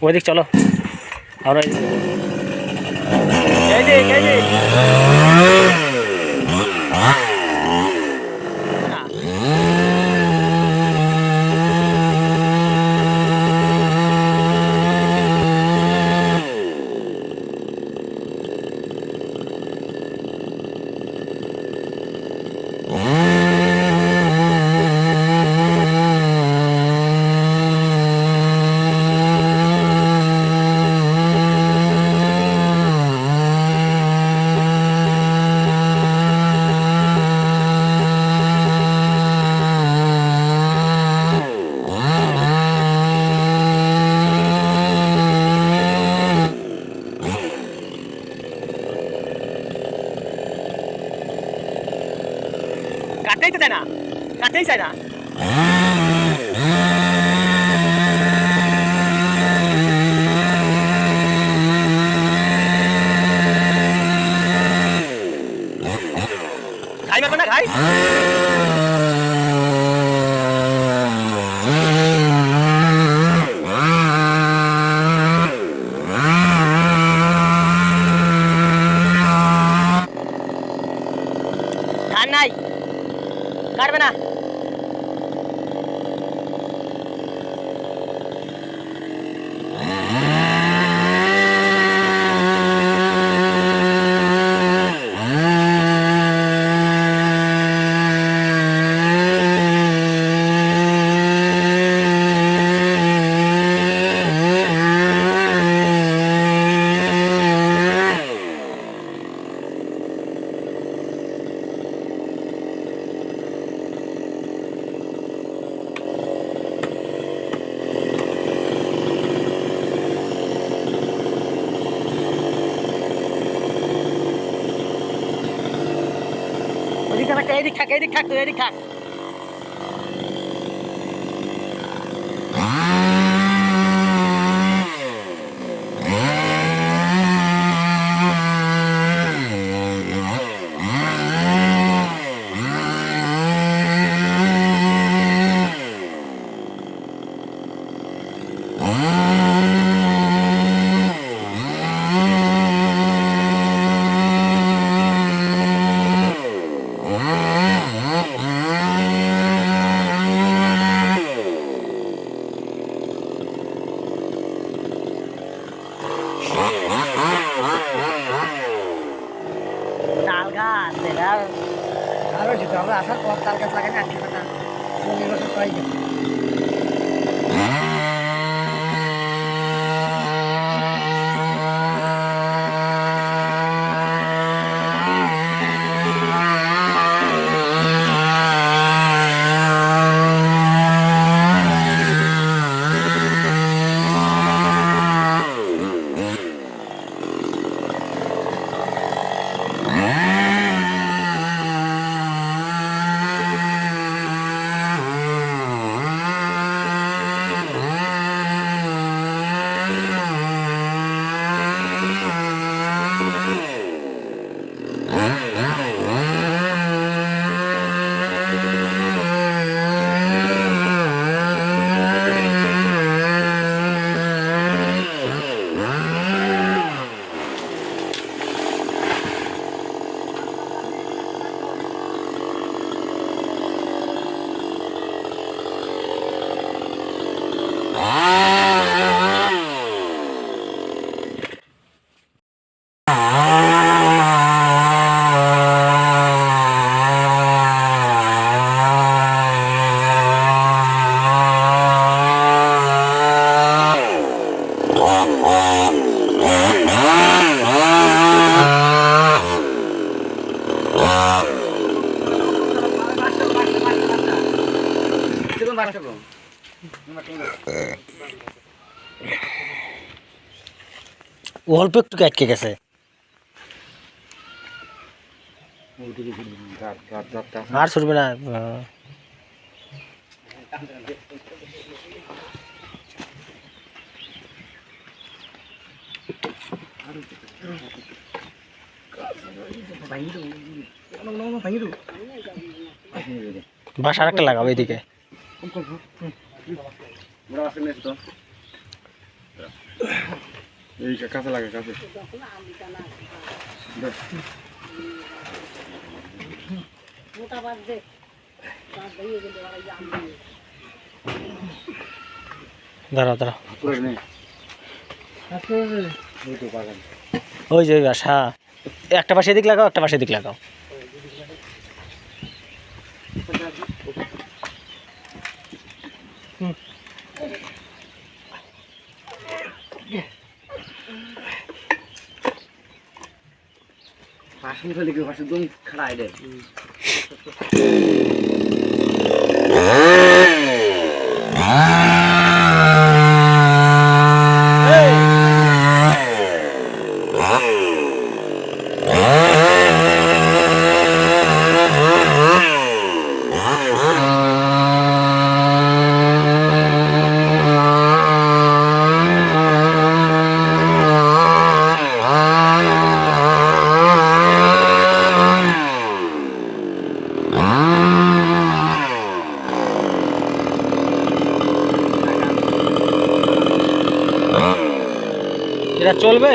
ওইদিক চলো আর কাটেই তো চায় না, কাটেই চায় না। ঘাই মারবে না ঘাই। ধান নাই, কাটবে না। এদিক থাক, এদিক থাক, তুই এদিক থাক। তাল গাছ এটা আরো যেটা আমরা আসার পর তাল গাছ লাগাই না, আজকে কথা 40 বছর পাই গেছে। অল্প একটু আটকে গেছে। আর ছুটবে না। ভাঙি বাস আর একটা লাগাবো এইদিকে। এই কাছে লাগে কাছে দাঁড়াও দাঁড়াও, আচ্ছা ওই যে ওই বাস, হ্যাঁ একটা পাশে দিক লাগাও, একটা পাশে দিক লাগাও। পাশে ফেলে কি পাশে একদম খাড়াই দে এটা চলবে।